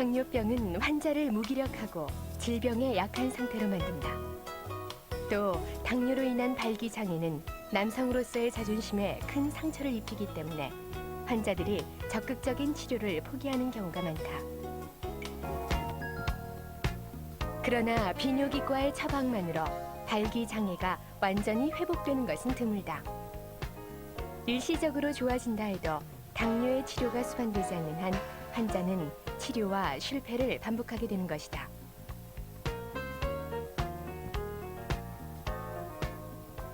당뇨병은 환자를 무기력하고 질병에 약한 상태로 만든다. 또 당뇨로 인한 발기장애는 남성으로서의 자존심에 큰 상처를 입히기 때문에 환자들이 적극적인 치료를 포기하는 경우가 많다. 그러나 비뇨기과의 처방만으로 발기장애가 완전히 회복되는 것은 드물다. 일시적으로 좋아진다 해도 당뇨의 치료가 수반되지 않는 한 환자는 치료와 실패를 반복하게 되는 것이다.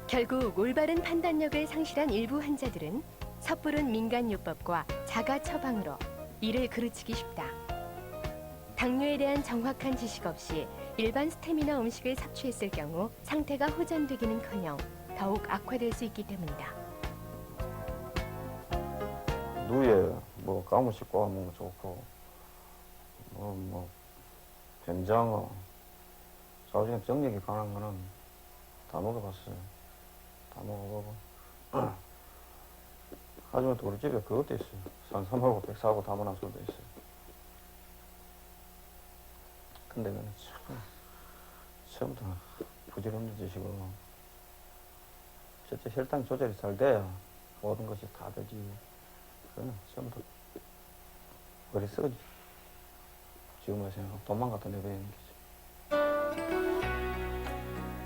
결국 올바른 판단력을 상실한 일부 환자들은 섣부른 민간요법과 자가 처방으로 이를 그르치기 쉽다. 당뇨에 대한 정확한 지식 없이 일반 스테미너 음식을 섭취했을 경우 상태가 호전되기는커녕 더욱 악화될 수 있기 때문이다. 누에 뭐 가무 씻고 하면 좋고 된장어 사실 정력이 강한 거는 다 먹어봤어요. 다 먹어보고 하지만 또 우리 집에 그것도 있어요. 산삼하고 백사하고 담아놓은 술도 있어요. 근데 그는 참 처음부터 부질없는 짓이고 첫째 혈당 조절이 잘 돼야 모든 것이 다 되지. 그거는 처음부터 어리석어지. 지금만 생각하면 돈만 갖다 내고 있는 거지.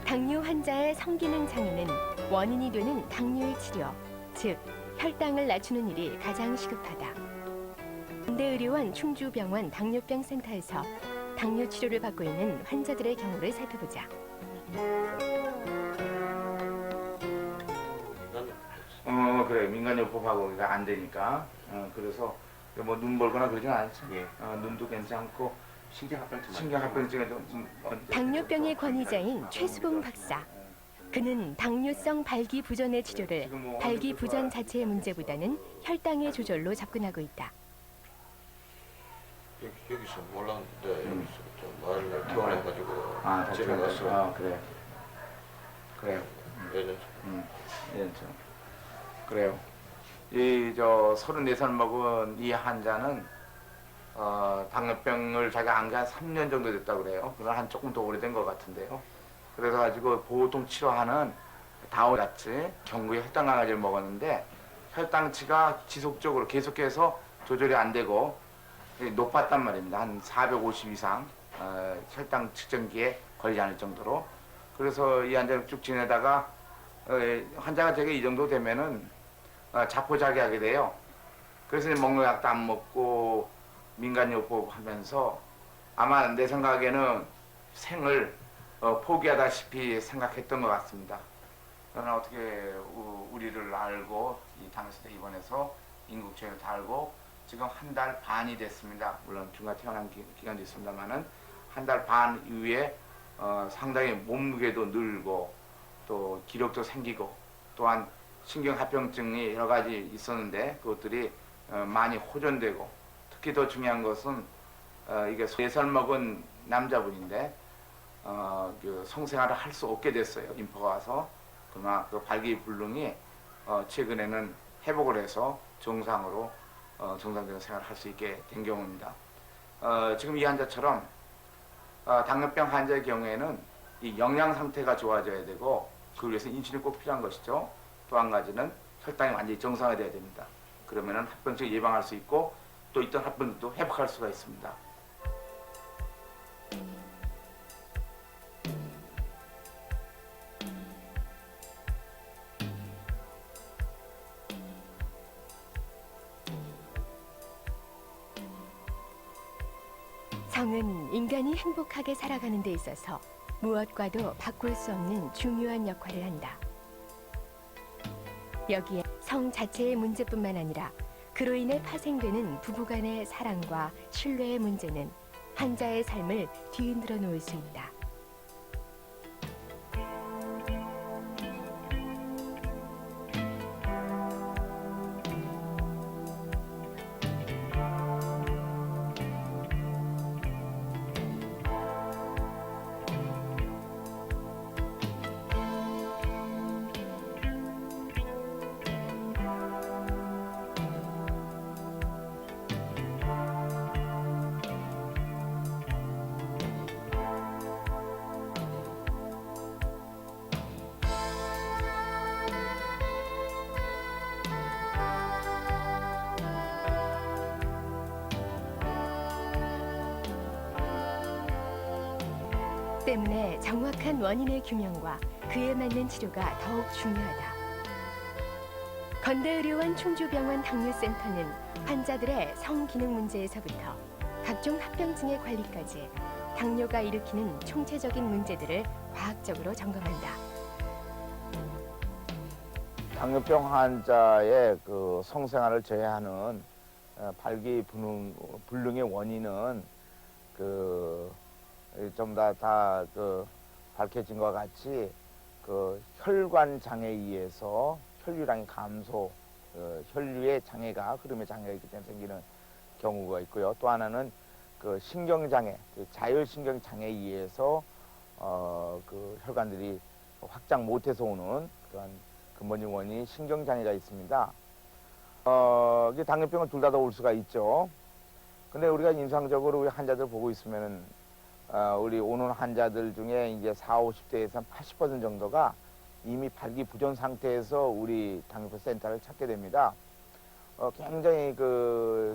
당뇨 환자의 성기능 장애는 원인이 되는 당뇨의 치료, 즉 혈당을 낮추는 일이 가장 시급하다. 군대의료원 충주병원 당뇨병 센터에서 당뇨 치료를 받고 있는 환자들의 경우를 살펴보자. 그래 민간요법하고 안 되니까 그래서 뭐 눈 벌거나 그러진 않죠. 예. 눈도 괜찮고 신경합병증 당뇨병의 권위자인 최수봉 박사. 그는 당뇨성 발기부전의 치료를 발기부전 자체의 문제보다는 혈당의 조절로 접근하고 있다. 여기서 몰랐는데 여기서부터 말을 퇴원해가지고 집에 다 가서 그래. 예전 그래요. 이 34살 먹은 이 환자는 당뇨병을 자기가 안 게 한 3년 정도 됐다고 그래요. 그건 한 조금 더 오래된 것 같은데요. 그래서 가지고 보통 치료하는 다오같이 경구의 혈당 강아지를 먹었는데 혈당치가 지속적으로 계속해서 조절이 안 되고 높았단 말입니다. 한 450 이상 혈당 측정기에 걸리지 않을 정도로. 그래서 이 환자를 쭉 지내다가 환자가 되게 이 정도 되면은 자포자기하게 돼요. 그래서 먹는 약도 안 먹고 민간요법 하면서 아마 내 생각에는 생을 포기하다시피 생각했던 것 같습니다. 그러나 어떻게 우리를 알고 이 당에서 입원해서 인국체를 달고 지금 한 달 반이 됐습니다. 물론 중간 퇴원한 기간도 있습니다만은 한 달 반 이후에 상당히 몸무게도 늘고 또 기력도 생기고 또한 신경합병증이 여러 가지 있었는데 그것들이 많이 호전되고 특히 더 중요한 것은 이게 4살 먹은 남자분인데 그 성생활을 할 수 없게 됐어요. 인포가 와서. 그러나 그 발기불능이 최근에는 회복을 해서 정상으로 정상적인 생활을 할 수 있게 된 경우입니다. 지금 이 환자처럼 당뇨병 환자의 경우에는 이 영양 상태가 좋아져야 되고 그걸 위해서 인슐린이 꼭 필요한 것이죠. 또 한 가지는 혈당이 완전히 정상화돼야 됩니다. 그러면은 합병증을 예방할 수 있고 또 있던 합병증도 회복할 수가 있습니다. 성은 인간이 행복하게 살아가는 데 있어서 무엇과도 바꿀 수 없는 중요한 역할을 한다. 여기에 성 자체의 문제뿐만 아니라 그로 인해 파생되는 부부간의 사랑과 신뢰의 문제는 환자의 삶을 뒤흔들어 놓을 수 있다. 때문에 정확한 원인의 규명과 그에 맞는 치료가 더욱 중요하다. 건대의료원 충주병원 당뇨센터는 환자들의 성기능 문제에서부터 각종 합병증의 관리까지 당뇨가 일으키는 총체적인 문제들을 과학적으로 점검한다. 당뇨병 환자의 그 성생활을 저해하는 발기불능의 원인은 좀 다 밝혀진 것과 같이 혈관 장애에 의해서 혈류량이 감소, 혈류의 장애가 흐름의 장애가 있기 때문에 생기는 경우가 있고요. 또 하나는 신경장애, 자율신경장애에 의해서 혈관들이 확장 못해서 오는 그런 근본적인 원인이 신경장애가 있습니다. 이게 당뇨병은 둘 다 올 수가 있죠. 근데 우리가 임상적으로 우리 환자들 보고 있으면은 우리 오는 환자들 중에 이제 40, 50대에서 80% 정도가 이미 발기부전 상태에서 우리 당뇨병 센터를 찾게 됩니다. 굉장히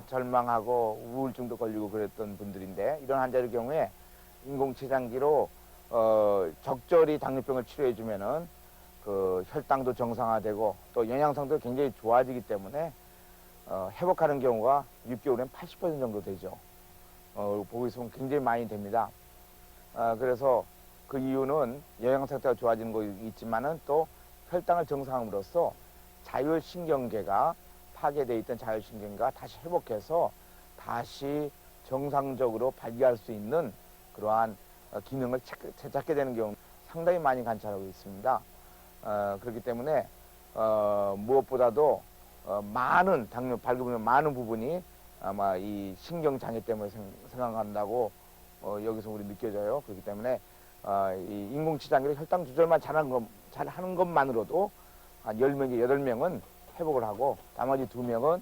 절망하고 우울증도 걸리고 그랬던 분들인데 이런 환자의 경우에 인공췌장기로 적절히 당뇨병을 치료해주면은 혈당도 정상화되고 또 영양상도 굉장히 좋아지기 때문에 회복하는 경우가 6개월엔 80% 정도 되죠. 보고 있으면 굉장히 많이 됩니다. 그래서 그 이유는 영양 상태가 좋아지는 거 있지만은 또 혈당을 정상함으로써 자율신경계가 파괴되어 있던 자율신경계가 다시 회복해서 다시 정상적으로 발기할 수 있는 그러한 기능을 되찾게 되는 경우 상당히 많이 관찰하고 있습니다. 그렇기 때문에 무엇보다도 많은 발기부전 많은 부분이 아마 이 신경장애 때문에 생각한다고 여기서 우리 느껴져요. 그렇기 때문에 이 인공치장기로 혈당 조절만 잘하는 것만으로도 한 10명, 8명은 회복을 하고 나머지 2명은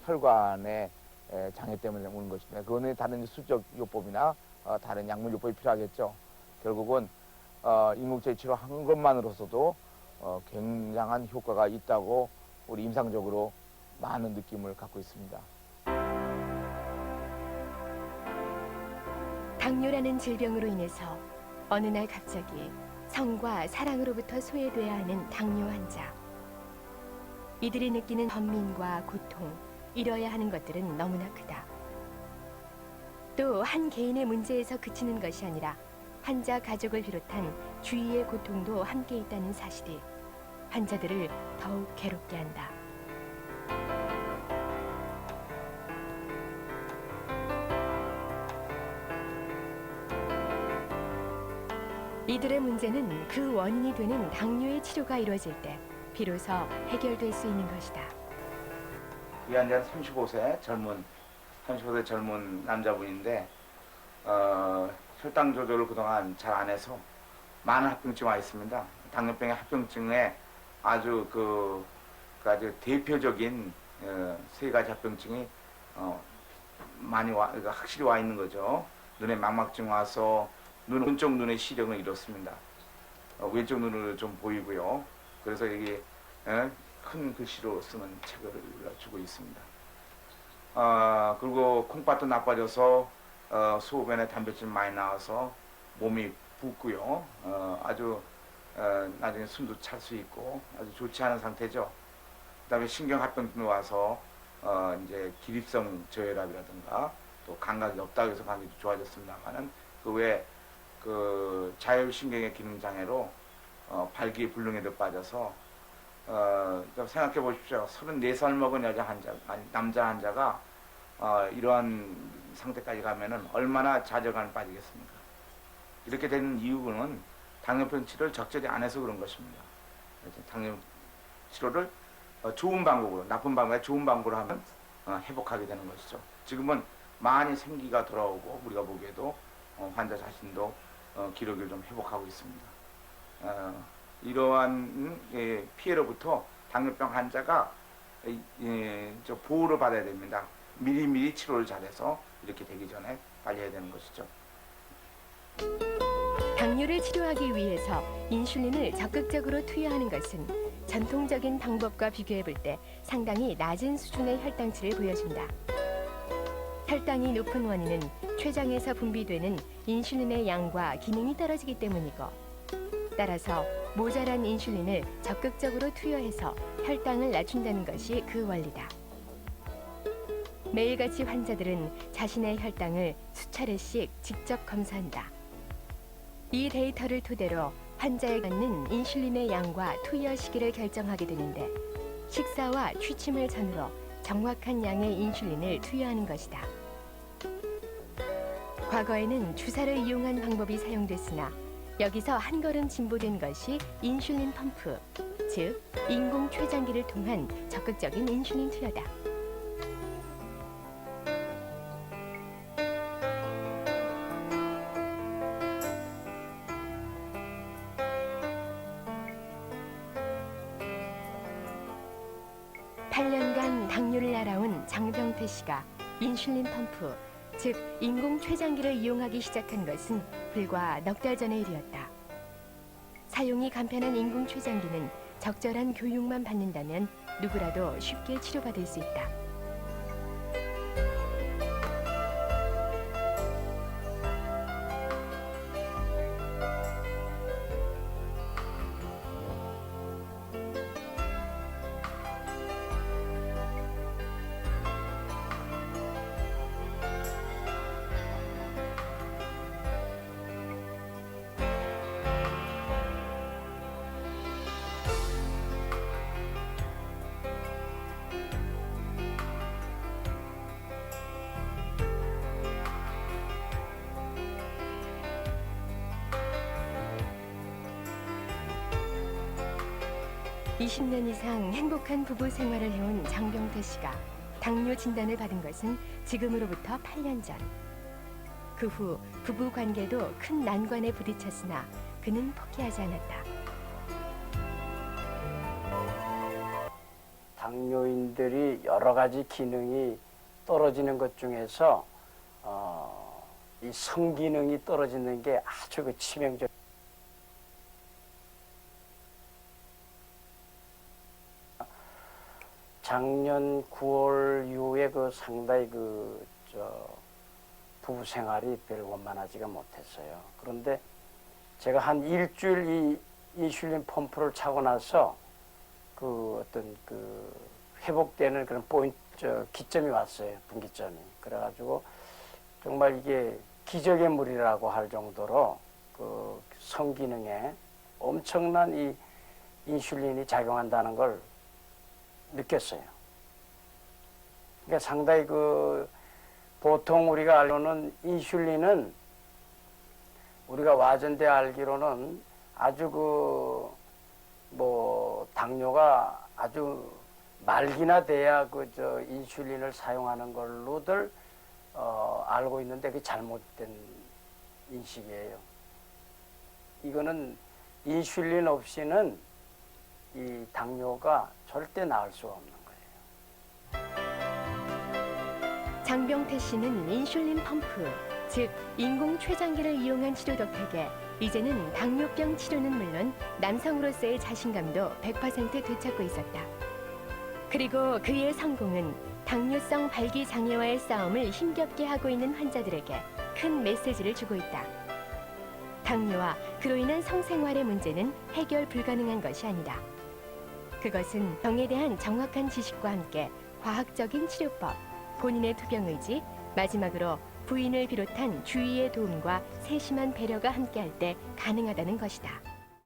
혈관의 장애 때문에 오는 것입니다. 그거는 다른 수적 요법이나 다른 약물 요법이 필요하겠죠. 결국은 인공치료 치료한 것만으로서도 굉장한 효과가 있다고 우리 임상적으로 많은 느낌을 갖고 있습니다. 당뇨라는 질병으로 인해서 어느 날 갑자기 성과 사랑으로부터 소외돼야 하는 당뇨 환자. 이들이 느끼는 번민과 고통, 이뤄야 하는 것들은 너무나 크다. 또 한 개인의 문제에서 그치는 것이 아니라 환자 가족을 비롯한 주위의 고통도 함께 있다는 사실이 환자들을 더욱 괴롭게 한다. 이들의 문제는 그 원인이 되는 당뇨의 치료가 이루어질 때 비로소 해결될 수 있는 것이다. 이 환자는 35세 젊은 남자분인데 혈당 조절을 그동안 잘 안 해서 많은 합병증이 와 있습니다. 당뇨병의 합병증에 아주 아주 대표적인 세 가지 합병증이 확실히 와 있는 거죠. 눈에 망막증 와서 오른쪽 눈의 시력은 이렇습니다. 왼쪽 눈을 좀 보이고요. 그래서 이게 큰 글씨로 쓰는 책을 주고 있습니다. 그리고 콩팥도 나빠져서 소변에 단백질 많이 나와서 몸이 붓고요. 아주 나중에 숨도 찰 수 있고 아주 좋지 않은 상태죠. 그다음에 신경합병증도 와서 이제 기립성 저혈압이라든가 또 감각이 없다고 해서 감각이 좋아졌습니다만은 그 외에 자율신경의 기능 장애로 발기불능에도 빠져서 생각해 보십시오. 34살 먹은 남자 환자가 이러한 상태까지 가면은 얼마나 좌절감에 빠지겠습니까? 이렇게 되는 이유는 당뇨병 치료를 적절히 안 해서 그런 것입니다. 당뇨 치료를 좋은 방법으로, 나쁜 방법에 좋은 방법으로 하면 회복하게 되는 것이죠. 지금은 많이 생기가 돌아오고 우리가 보기에도 환자 자신도 기력을 좀 회복하고 있습니다. 이러한 피해로부터 당뇨병 환자가 보호를 받아야 됩니다. 미리미리 치료를 잘해서 이렇게 되기 전에 빨리 해야 되는 것이죠. 당뇨를 치료하기 위해서 인슐린을 적극적으로 투여하는 것은 전통적인 방법과 비교해 볼 때 상당히 낮은 수준의 혈당치를 보여준다. 혈당이 높은 원인은 췌장에서 분비되는 인슐린의 양과 기능이 떨어지기 때문이고, 따라서 모자란 인슐린을 적극적으로 투여해서 혈당을 낮춘다는 것이 그 원리다. 매일같이 환자들은 자신의 혈당을 수차례씩 직접 검사한다. 이 데이터를 토대로 환자에 갖는 인슐린의 양과 투여 시기를 결정하게 되는데, 식사와 취침을 전후로 정확한 양의 인슐린을 투여하는 것이다. 과거에는 주사를 이용한 방법이 사용됐으나 여기서 한 걸음 진보된 것이 인슐린 펌프, 즉 인공 췌장기를 통한 적극적인 인슐린 투여다. (8년간) 당뇨를 알아온 장병태 씨가 인슐린 펌프, 즉 인공 췌장기를 이용하기 시작한 것은 불과 넉 달 전의 일이었다. 사용이 간편한 인공 췌장기는 적절한 교육만 받는다면 누구라도 쉽게 치료받을 수 있다. (20년) 이상 행복한 부부 생활을 해온 장병태 씨가 당뇨 진단을 받은 것은 지금으로부터 8년 전. 그 후 부부 관계도 큰 난관에 부딪혔으나 그는 포기하지 않았다. 당뇨인들이 여러 가지 기능이 떨어지는 것 중에서 이 성기능이 떨어지는 게 아주 그 치명적. 작년 9월 이후에 그 상당히 부부 생활이 별 원만하지가 못했어요. 그런데 제가 한 일주일 이 인슐린 펌프를 차고 나서 그 어떤 그 회복되는 그런 기점이 왔어요. 분기점이. 그래가지고 정말 이게 기적의 물이라고 할 정도로 그 성기능에 엄청난 이 인슐린이 작용한다는 걸 느꼈어요. 그러니까 상당히 보통 우리가 알고는 인슐린은 우리가 와전대 알기로는 아주 당뇨가 아주 말기나 돼야 인슐린을 사용하는 걸로들 알고 있는데 그게 잘못된 인식이에요. 이거는 인슐린 없이는 이 당뇨가 절대 나을 수가 없는 거예요. 장병태 씨는 인슐린 펌프, 즉 인공 췌장기를 이용한 치료 덕택에 이제는 당뇨병 치료는 물론 남성으로서의 자신감도 100% 되찾고 있었다. 그리고 그의 성공은 당뇨성 발기 장애와의 싸움을 힘겹게 하고 있는 환자들에게 큰 메시지를 주고 있다. 당뇨와 그로 인한 성생활의 문제는 해결 불가능한 것이 아니다. 그것은 병에 대한 정확한 지식과 함께 과학적인 치료법, 본인의 투병의지, 마지막으로 부인을 비롯한 주위의 도움과 세심한 배려가 함께할 때 가능하다는 것이다.